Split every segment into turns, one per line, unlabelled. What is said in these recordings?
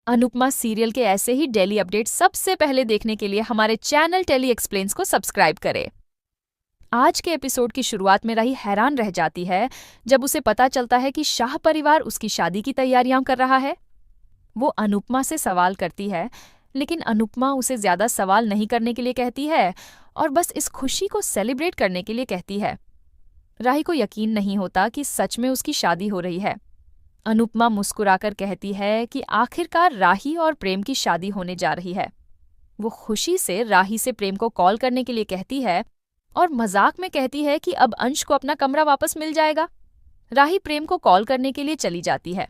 Anupama serial के ऐसे ही daily update सबसे पहले देखने के लिए हमारे चैनल टेली एक्सप्लेन्स को सब्सक्राइब करें। आज के एपिसोड की शुरुआत में राही हैरान रह जाती है जब उसे पता चलता है कि शाह परिवार उसकी शादी की तैयारियां कर रहा है। वो अनुपमा से सवाल करती है, लेकिन अनुपमा उसे ज्यादा सवाल नहीं करने के लिए कहती है और बस इस खुशी को सेलिब्रेट करने के लिए कहती है। राही को यकीन नहीं होता कि सच में उसकी शादी हो रही है। अनुपमा मुस्कुराकर कहती है कि आखिरकार राही और प्रेम की शादी होने जा रही है। वो खुशी से राही से प्रेम को कॉल करने के लिए कहती है और मजाक में कहती है कि अब अंश को अपना कमरा वापस मिल जाएगा। राही प्रेम को कॉल करने के लिए चली जाती है।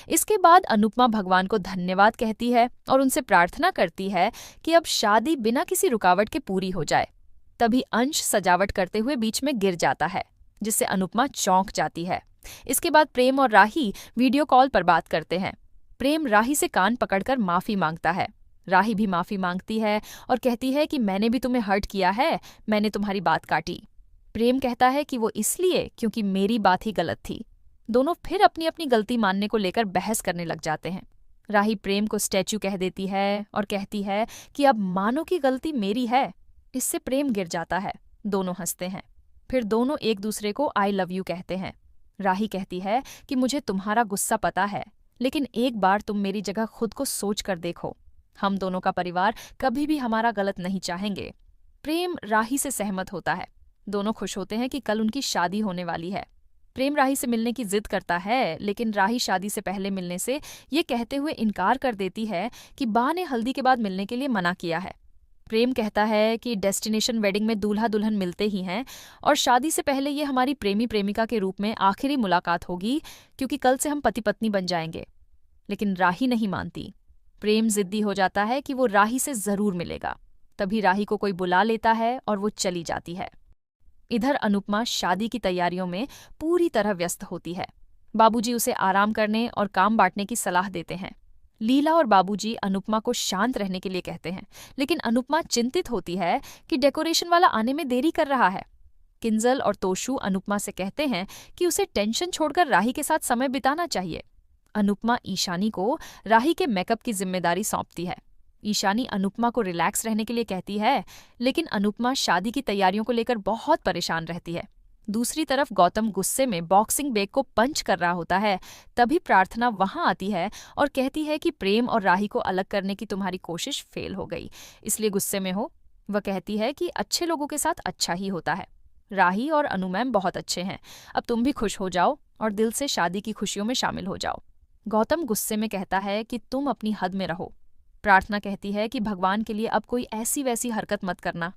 इसके बाद अनुपमा भगवान को धन्यवाद कहती है और उनसे प्रार्थना करती है कि अब शादी बिना किसी रुकावट के पूरी हो जाए। तभी अंश सजावट करते हुए बीच में गिर जाता है, जिससे अनुपमा चौंक जाती है। इसके बाद प्रेम और राही वीडियो कॉल पर बात करते हैं। प्रेम राही से कान पकड़कर माफी मांगता है। राही भी माफी मांगती है और कहती है कि मैंने भी तुम्हें हर्ट किया है, मैंने तुम्हारी बात काटी। प्रेम कहता है कि वो इसलिए क्योंकि मेरी बात ही गलत थी। दोनों फिर अपनी अपनी गलती मानने को लेकर बहस करने लग जाते हैं। राही प्रेम को स्टैचू कह देती है और कहती है कि अब मानो की गलती मेरी है। इससे प्रेम गिर जाता है। दोनों हंसते हैं। फिर दोनों एक दूसरे को आई लव यू कहते हैं। राही कहती है कि मुझे तुम्हारा गुस्सा पता है, लेकिन एक बार तुम मेरी जगह खुद को सोच कर देखो। हम दोनों का परिवार कभी भी हमारा गलत नहीं चाहेंगे। प्रेम राही से सहमत होता है। दोनों खुश होते हैं कि कल उनकी शादी होने वाली है। प्रेम राही से मिलने की जिद करता है, लेकिन राही शादी से पहले मिलने से ये कहते हुए इनकार कर देती है कि बा ने हल्दी के बाद मिलने के लिए मना किया है। प्रेम कहता है कि डेस्टिनेशन वेडिंग में दूल्हा दुल्हन मिलते ही हैं और शादी से पहले ये हमारी प्रेमी प्रेमिका के रूप में आखिरी मुलाकात होगी, क्योंकि कल से हम पति पत्नी बन जाएंगे। लेकिन राही नहीं मानती। प्रेम जिद्दी हो जाता है कि वो राही से जरूर मिलेगा। तभी राही को कोई बुला लेता है और वो चली जाती है। इधर अनुपमा शादी की तैयारियों में पूरी तरह व्यस्त होती है। बाबूजी उसे आराम करने और काम बांटने की सलाह देते हैं। लीला और बाबूजी अनुपमा को शांत रहने के लिए कहते हैं, लेकिन अनुपमा चिंतित होती है कि डेकोरेशन वाला आने में देरी कर रहा है। किंजल और तोशु अनुपमा से कहते हैं कि उसे टेंशन छोड़कर राही के साथ समय बिताना चाहिए। अनुपमा ईशानी को राही के मेकअप की जिम्मेदारी सौंपती है। ईशानी अनुपमा को रिलैक्स रहने के लिए कहती है, लेकिन अनुपमा शादी की तैयारियों को लेकर बहुत परेशान रहती है। दूसरी तरफ गौतम गुस्से में बॉक्सिंग बैग को पंच कर रहा होता है। तभी प्रार्थना वहां आती है और कहती है कि प्रेम और राही को अलग करने की तुम्हारी कोशिश फेल हो गई, इसलिए गुस्से में हो। वह कहती है कि अच्छे लोगों के साथ अच्छा ही होता है। राही और अनु मैम बहुत अच्छे हैं, अब तुम भी खुश हो जाओ और दिल से शादी की खुशियों में शामिल हो जाओ। गौतम गुस्से में कहता है कि तुम अपनी हद में रहो। प्रार्थना कहती है कि भगवान के लिए अब कोई ऐसी वैसी हरकत मत करना।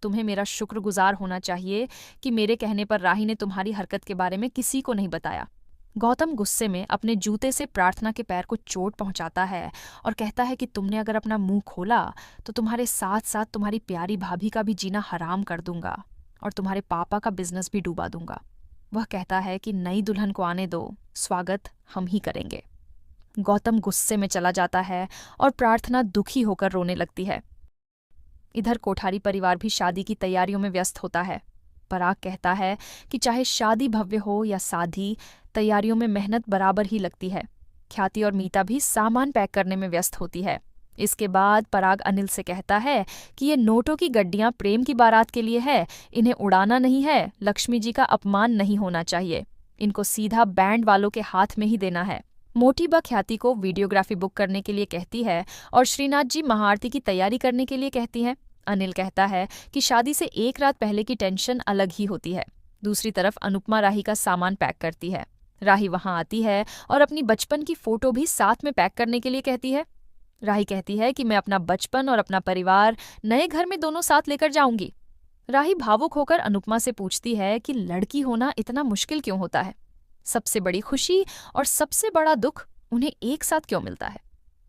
तुम्हें मेरा शुक्रगुजार होना चाहिए कि मेरे कहने पर राही ने तुम्हारी हरकत के बारे में किसी को नहीं बताया। गौतम गुस्से में अपने जूते से प्रार्थना के पैर को चोट पहुंचाता है और कहता है कि तुमने अगर अपना मुंह खोला तो तुम्हारे साथ साथ तुम्हारी प्यारी भाभी का भी जीना हराम कर दूंगा और तुम्हारे पापा का बिजनेस भी डूबा दूंगा। वह कहता है कि नई दुल्हन को आने दो, स्वागत हम ही करेंगे। गौतम गुस्से में चला जाता है और प्रार्थना दुखी होकर रोने लगती है। इधर कोठारी परिवार भी शादी की तैयारियों में व्यस्त होता है। पराग कहता है कि चाहे शादी भव्य हो या सादी, तैयारियों में मेहनत बराबर ही लगती है। ख्याति और मीता भी सामान पैक करने में व्यस्त होती है। इसके बाद पराग अनिल से कहता है कि ये नोटों की गड्डियां प्रेम की बारात के लिए है, इन्हें उड़ाना नहीं है, लक्ष्मी जी का अपमान नहीं होना चाहिए, इनको सीधा बैंड वालों के हाथ में ही देना है। मोटी बा ख्याति को वीडियोग्राफी बुक करने के लिए कहती है और श्रीनाथ जी महाआरती की तैयारी करने के लिए कहती हैं। अनिल कहता है कि शादी से एक रात पहले की टेंशन अलग ही होती है। दूसरी तरफ अनुपमा राही का सामान पैक करती है। राही वहां आती है और अपनी बचपन की फोटो भी साथ में पैक करने के लिए कहती है। राही कहती है कि मैं अपना बचपन और अपना परिवार नए घर में दोनों साथ लेकर जाऊंगी। राही भावुक होकर अनुपमा से पूछती है कि लड़की होना इतना मुश्किल क्यों होता है। सबसे बड़ी खुशी और सबसे बड़ा दुख उन्हें एक साथ क्यों मिलता है।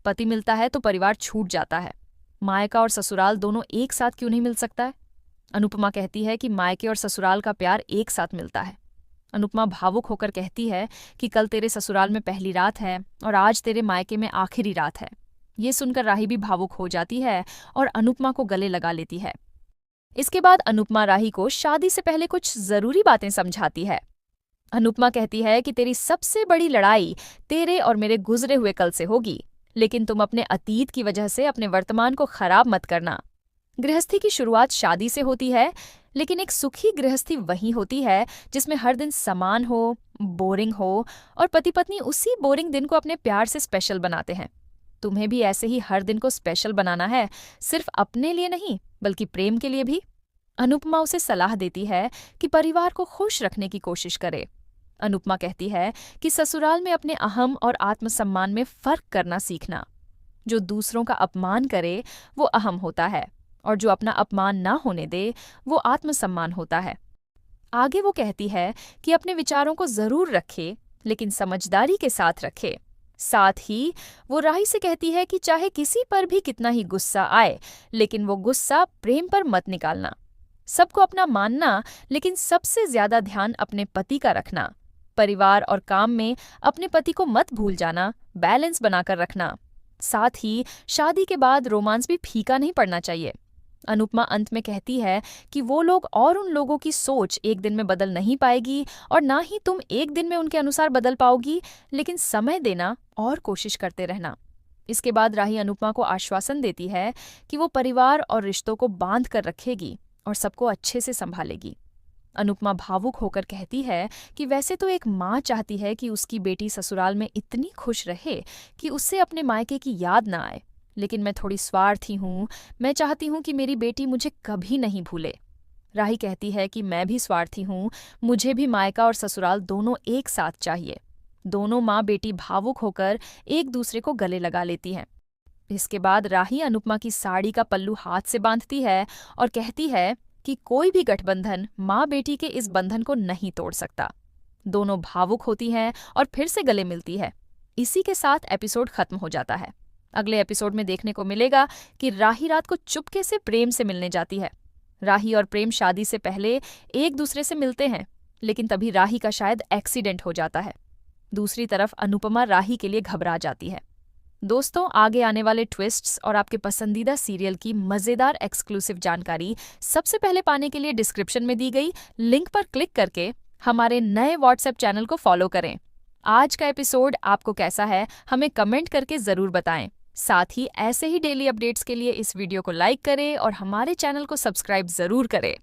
पति मिलता है तो परिवार छूट जाता है, मायका और ससुराल दोनों एक साथ क्यों नहीं मिल सकता है। अनुपमा कहती है कि मायके और ससुराल का प्यार एक साथ मिलता है। अनुपमा भावुक होकर कहती है कि कल तेरे ससुराल में पहली रात है और आज तेरे मायके में आखिरी रात है। ये सुनकर राही भी भावुक हो जाती है और अनुपमा को गले लगा लेती है। इसके बाद अनुपमा राही को शादी से पहले कुछ जरूरी बातें समझाती है। अनुपमा कहती है कि तेरी सबसे बड़ी लड़ाई तेरे और मेरे गुजरे हुए कल से होगी, लेकिन तुम अपने अतीत की वजह से अपने वर्तमान को खराब मत करना। गृहस्थी की शुरुआत शादी से होती है, लेकिन एक सुखी गृहस्थी वही होती है जिसमें हर दिन समान हो, बोरिंग हो और पति पत्नी उसी बोरिंग दिन को अपने प्यार से स्पेशल बनाते हैं। तुम्हें भी ऐसे ही हर दिन को स्पेशल बनाना है, सिर्फ अपने लिए नहीं बल्कि प्रेम के लिए भी। अनुपमा उसे सलाह देती है कि परिवार को खुश रखने की कोशिश करे। अनुपमा कहती है कि ससुराल में अपने अहम और आत्मसम्मान में फर्क करना सीखना। जो दूसरों का अपमान करे वो अहम होता है, और जो अपना अपमान ना होने दे वो आत्मसम्मान होता है। आगे वो कहती है कि अपने विचारों को जरूर रखे, लेकिन समझदारी के साथ रखे। साथ ही वो राही से कहती है कि चाहे किसी पर भी कितना ही गुस्सा आए, लेकिन वो गुस्सा प्रेम पर मत निकालना। सबको अपना मानना, लेकिन सबसे ज्यादा ध्यान अपने पति का रखना। परिवार और काम में अपने पति को मत भूल जाना, बैलेंस बनाकर रखना। साथ ही शादी के बाद रोमांस भी फीका नहीं पड़ना चाहिए। अनुपमा अंत में कहती है कि वो लोग और उन लोगों की सोच एक दिन में बदल नहीं पाएगी, और ना ही तुम एक दिन में उनके अनुसार बदल पाओगी, लेकिन समय देना और कोशिश करते रहना। इसके बाद राही अनुपमा को आश्वासन देती है कि वो परिवार और रिश्तों को बांध कर रखेगी और सबको अच्छे से संभालेगी। अनुपमा भावुक होकर कहती है कि वैसे तो एक माँ चाहती है कि उसकी बेटी ससुराल में इतनी खुश रहे कि उससे अपने मायके की याद ना आए, लेकिन मैं थोड़ी स्वार्थी हूँ। मैं चाहती हूँ कि मेरी बेटी मुझे कभी नहीं भूले। राही कहती है कि मैं भी स्वार्थी हूँ, मुझे भी मायका और ससुराल दोनों एक साथ चाहिए। दोनों माँ बेटी भावुक होकर एक दूसरे को गले लगा लेती हैं। इसके बाद राही अनुपमा की साड़ी का पल्लू हाथ से बांधती है और कहती है कि कोई भी गठबंधन माँ बेटी के इस बंधन को नहीं तोड़ सकता। दोनों भावुक होती हैं और फिर से गले मिलती है। इसी के साथ एपिसोड खत्म हो जाता है। अगले एपिसोड में देखने को मिलेगा कि राही रात को चुपके से प्रेम से मिलने जाती है। राही और प्रेम शादी से पहले एक दूसरे से मिलते हैं, लेकिन तभी राही का शायद एक्सीडेंट हो जाता है। दूसरी तरफ अनुपमा राही के लिए घबरा जाती है। दोस्तों, आगे आने वाले ट्विस्ट्स और आपके पसंदीदा सीरियल की मजेदार एक्सक्लूसिव जानकारी सबसे पहले पाने के लिए डिस्क्रिप्शन में दी गई लिंक पर क्लिक करके हमारे नए व्हाट्सएप चैनल को फॉलो करें। आज का एपिसोड आपको कैसा है हमें कमेंट करके जरूर बताएं। साथ ही ऐसे ही डेली अपडेट्स के लिए इस वीडियो को लाइक करें और हमारे चैनल को सब्सक्राइब जरूर करें।